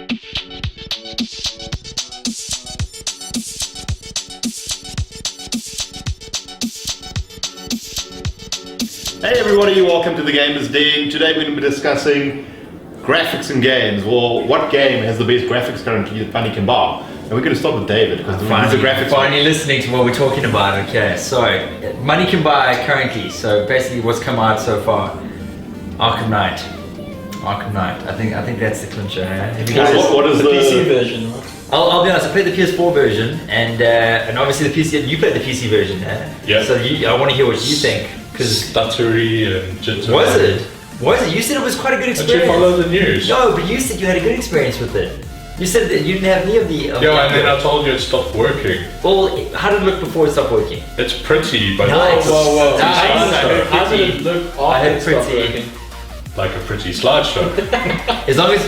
Hey everybody, welcome to the Gamer's Den. Today we're going to be discussing graphics in games. Well, what game has the best graphics currently that Funny can buy? And we're going to start with David because he's the graphics. Finally listening to what we're talking about. Okay, so Money can buy currently. So basically, what's come out so far? Arkham Knight. I think that's the clincher. What is the PC version? Right? I'll be honest. I played the PS4 version, and obviously the PC. You played the PC version, Yeah. So I want to hear what you think. Stuttery and jittery. Was it? You said it was quite a good Did experience. you follow the news? No, but you said you had a good experience with it. You said that you didn't have any of the. Yeah, and then I told you it stopped working. Well, how did it look before it stopped working? It's pretty, but Nice. Whoa. Nice. How did it look I after had it stopped pretty. working? like a pretty slideshow. As long as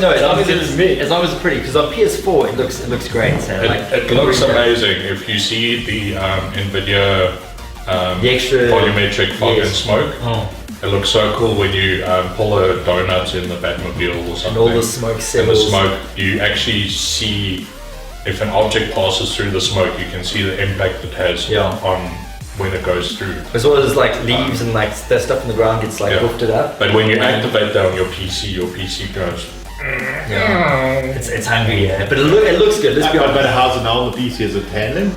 me. as long as it's pretty, because on PS4 it looks great. So It looks amazing if you see the NVIDIA the extra volumetric fog and smoke. Oh. It looks so cool when you pull a donut in the Batmobile or something. And all the smoke And the signals. smoke, you actually see, if an object passes through the smoke, you can see the impact it has on when it goes through. As well as like leaves and like that stuff on the ground gets like lifted up. But when you activate that on your PC goes. Yeah. It's hungry, yeah. But it looks good. Let's be honest. But how's it now on the PC? Is it handling?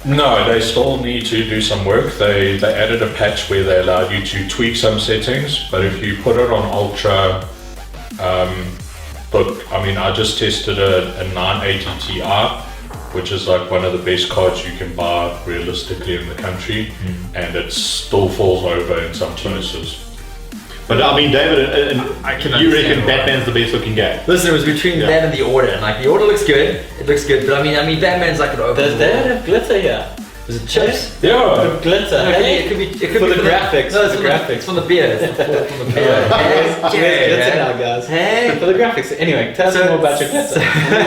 No, they still need to do some work. They added a patch where they allowed you to tweak some settings, but if you put it on Ultra, I just tested a 980 Ti, which is like one of the best cards you can buy realistically in the country, and it still falls over in some places. But I mean, David, I can you understand reckon why. Batman's the best looking game? Listen, it was between that and the Order, and like the Order looks good. It looks good, but I mean, Batman's like an open. Does that have glitter here? Is it chips? Yeah. Glitter. It could be For the graphics. No, it's For from the graphics. It's from the beer. It's from the beer. There's glitter now, guys. Hey. For the graphics. Anyway, tell us more about your glitter. The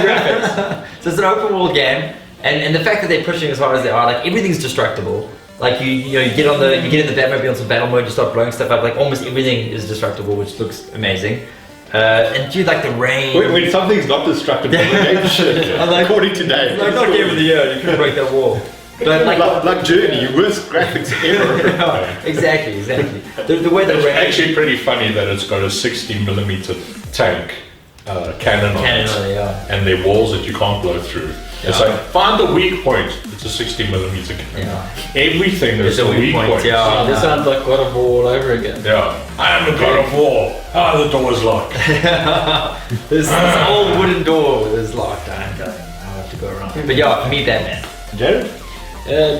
graphics. So it's an open world game, and the fact that they're pushing as hard as they are, like everything's destructible. Like you get in the Batmobile into battle mode, you start blowing stuff up. Like almost everything is destructible, which looks amazing. And dude, like the rain. When something's not destructible, the game shit. According to Dave. Like not Game of the Year, you couldn't break that wall. But like Journey, worst graphics ever. Exactly. The way the It's rain. actually pretty funny that it's got a 60mm tank cannon on it, and there are walls that you can't blow through. It's like, find the weak point. It's a 60mm cannon. Yeah. Everything is It's a weak point. Yeah. This sounds like God of War all over again. Yeah. I am the God of War. The door's locked. This old wooden door is locked. I have to go around. But yeah, for me, Batman. Jared?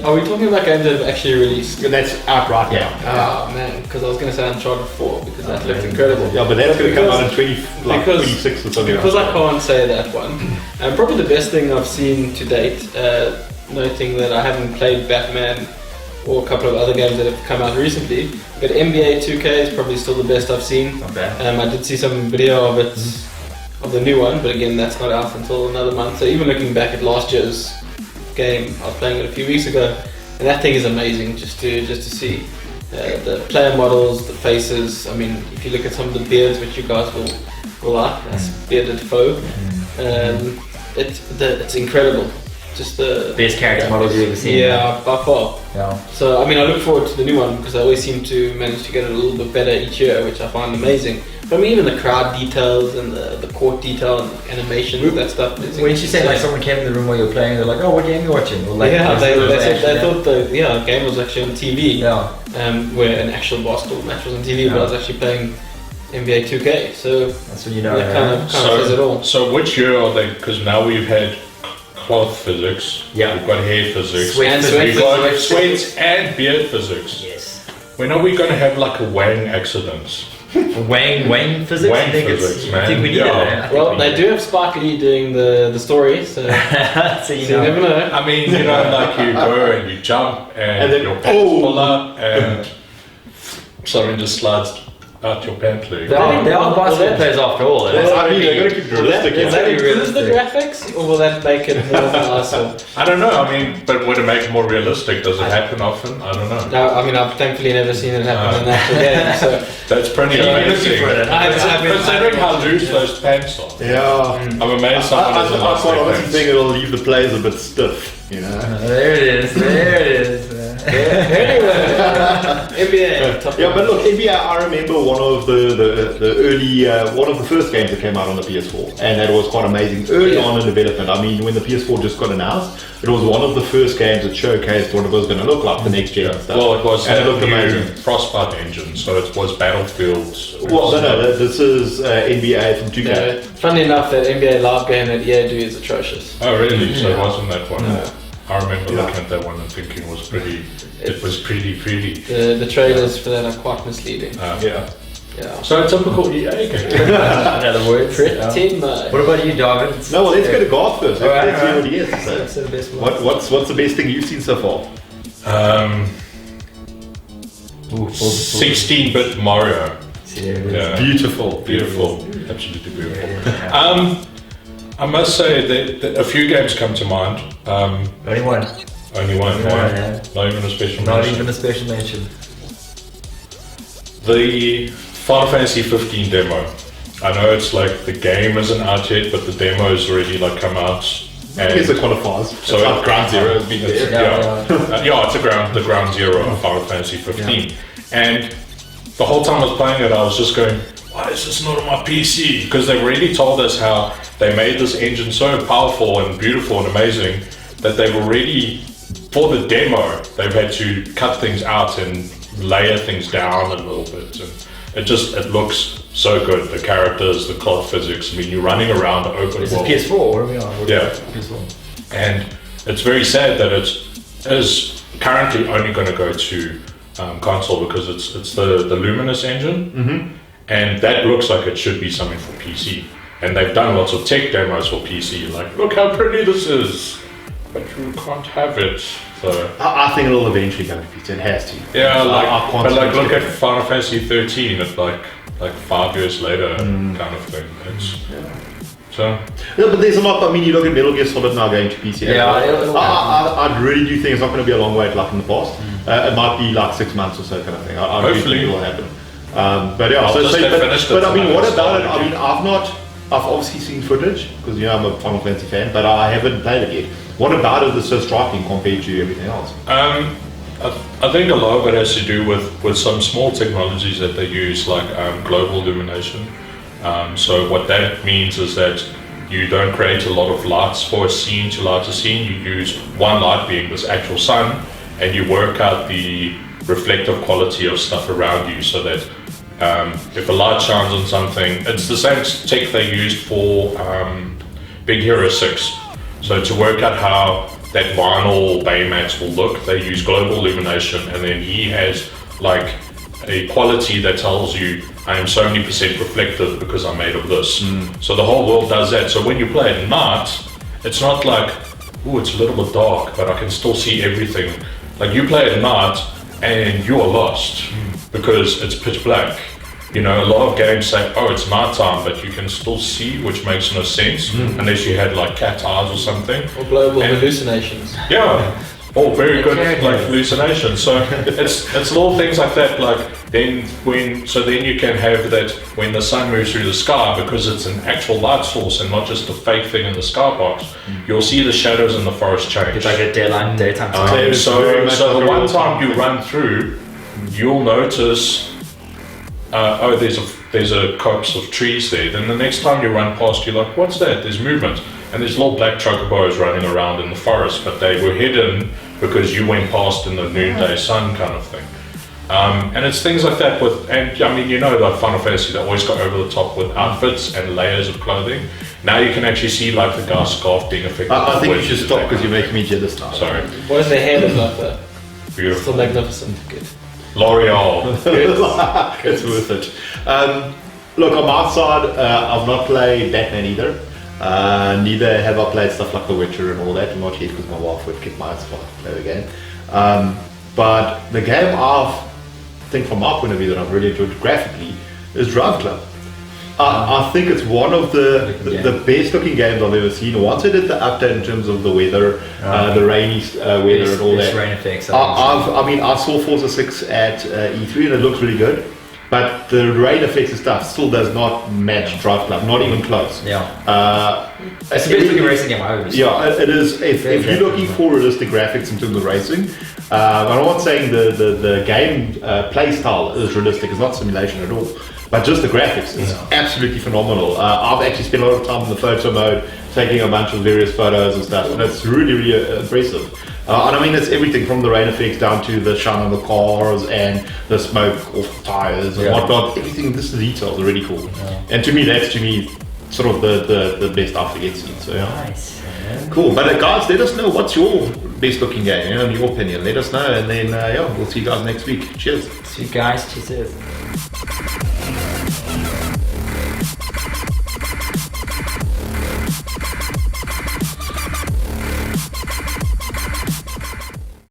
Are we talking about games that have actually released? That's out right Ah man, because I was going to say Uncharted 4 because that looked incredible. Yeah, but that's going to come out in because 26 or something. Because I can't say that one. And probably the best thing I've seen to date, noting that I haven't played Batman or a couple of other games that have come out recently, but NBA 2K is probably still the best I've seen. Not bad. I did see some video of it, of the new one, but again that's not out until another month. So even looking back at last year's game, I was playing it a few weeks ago, and that thing is amazing just to see the player models, the faces. I mean, if you look at some of the beards, which you guys will like, that's bearded foe. It's incredible. Just the Best character models you've ever seen. Yeah, by far. Yeah. So I mean, I look forward to the new one because I always seem to manage to get it a little bit better each year, which I find amazing. But I mean, even the crowd details and the court detail and animation, that stuff. When you say like someone came in the room while you're playing, they're like, "Oh, what game are you watching?" Or like, they actually, thought the game was actually on TV. Yeah. Where an actual basketball match was on TV, but I was actually playing NBA 2K. So that's when you know. that kind of says it all. So which year are they? Because now we've had cloth physics. Yeah. We've got hair physics. Sweat We've got physics. sweat and beard physics. Yes. When are we going to have like a Wang accident? Wang physics. Wang I think physics, man. I think we need it. Man. I think Well, we they need do have Spike Lee doing the story, so, it. So you you know. never know. I mean, like you go and you jump and then- your pants pull up and something just slides out your pant leg. They are basketball players after all. I mean, they're going to keep realistic. Will that Exactly, improve the realistic. graphics, or will that make it more of an eyesore? I don't know. I mean, but would it make it more realistic? Does it happen often? I don't know. No, I mean, I've thankfully never seen it happen in an actual game, so... That's pretty You're amazing. looking for it. Considering how loose those pants are. Yeah. I'm amazed someone doesn't I like quite their honestly pants. think it'll leave the players a bit stiff, you know. There it is. There it is. Anyway, NBA. Top Yeah, one. but look, NBA, I remember one of the early, one of the first games that came out on the PS4, and that was quite amazing early on in development. I mean, when the PS4 just got announced, it was one of the first games that showcased what it was going to look like, the next gen and stuff. Well, it was and it a looked new amazing. Frostbite engine, so it was Battlefield. Well, no, this is NBA from 2K. No, funnily enough, that NBA live game that EA do is atrocious. Oh, really? So it wasn't that one? No. I remember Yeah. looking at that one and thinking it was pretty. It was pretty. The trailers for that are quite misleading. Yeah. Yeah. So a typical EA game. Another word. Pretty much. What about you, David? No, well, let's go to golf first. All right, Let's see all right. what he is. So, That's the best one. what's the best thing you've seen so far? 16-bit Mario. See, there it is. Yeah. Beautiful. Beautiful, absolutely beautiful. I must say that a few games come to mind. Only one. Only one, Only yeah. one, yeah. Not even a special Not mention. even a special mention. The Final Fantasy 15 demo. I know it's like the game isn't out yet, but the demo's already like come out. I guess it qualifies. So It's like Ground Zero has been there. Yeah, it's the ground zero of Final Fantasy 15. And the whole time I was playing it, I was just going, why is this not on my PC? Because they've already told us how they made this engine so powerful and beautiful and amazing that they've already, for the demo, they've had to cut things out and layer things down a little bit. And it looks so good. The characters, the cloud physics. I mean, you're running around the open This is world. PS4. What are we on? Yeah. PS4. And it's very sad that it is currently only going to go to console because it's the Luminous engine, and that looks like it should be something for PC. And they've done lots of tech demos for PC, like look how pretty this is, but you can't have it. So I think it'll eventually go to PC. It has to. yeah, I can't but like see it look at skipping. Final Fantasy 13. It's like 5 years later kind of thing. It's so. No, but there's a lot. I mean, you look at Metal Gear Solid now going to PC. Yeah, it'll I really do think it's not going to be a long wait like in the past. It might be like 6 months or so kind of thing. I do Hopefully. think it will happen. But yeah, I'll so, just so have finished but it I mean, and what then about it? start I mean, I've obviously seen footage because I'm a Final Fantasy fan, but I haven't played it yet. What about it is so striking compared to everything else? I think a lot of it has to do with some small technologies that they use, like global illumination. So what that means is that you don't create a lot of lights for a scene to light a scene. You use one light being this actual sun, and you work out the reflective quality of stuff around you so that if a light shines on something, it's the same tech they used for Big Hero 6. So to work out how that vinyl Baymax will look, they use global illumination, and then he has like a quality that tells you I am so many percent reflective because I'm made of this. So the whole world does that. So when you play at night, it's not like, oh, it's a little bit dark, but I can still see everything. Like you play at night and you're lost because it's pitch black. You know, a lot of games say, oh, it's nighttime, but you can still see, which makes no sense unless you had like cat eyes or something. Or global And- hallucinations. Yeah, all very good Exactly. like hallucinations. So it's little things like that. Like then you can have that when the sun moves through the sky, because it's an actual light source and not just a fake thing in the sky box. You'll see the shadows in the forest change. It's like a daytime It is very much So like the a one real time time. you run through, you'll notice, there's a copse of trees there. Then the next time you run past, you're like, what's that? There's movement. And there's little black chocobos running around in the forest, but they were hidden because you went past in the noonday sun kind of thing. And it's things like that and I mean, you know, like Final Fantasy, they always go over the top with outfits and layers of clothing. Now you can actually see like the guy's scarf being affected. I think you with should the stop because you're making me jealous now. Sorry, What is the head of like that? beautiful. Still magnificent. Good. L'Oreal. It's worth it. Look, on my side, I've not played Batman either. Neither have I played stuff like The Witcher and all that. Not yet because my wife would kick my ass if I play the game. But the game I think from my point of view that I've really enjoyed graphically is Drive Club. I think it's one of the best looking games I've ever seen. Once I did the update in terms of the weather, the rainy weather and all that. Rain effects. I saw Forza 6 at E3 and it looks really good. But the rain effects and stuff still does not match Drive Club, not even close. Yeah. It's the best looking racing game I've ever seen. Yeah, it is. If you're looking for realistic graphics in terms of racing, I'm not saying the game play style is realistic, it's not simulation at all. But just the graphics is absolutely phenomenal. I've actually spent a lot of time in the photo mode, taking a bunch of various photos and stuff, and it's really, really impressive. And I mean, it's everything from the rain effects down to the shine on the cars and the smoke off tires and whatnot. Everything, this detail is really cool. Yeah. And to me, that's sort of the best I've yet seen. So nice. Cool. But guys, let us know what's your best looking game, in your opinion. Let us know, and then we'll see you guys next week. Cheers. See you guys. Cheers.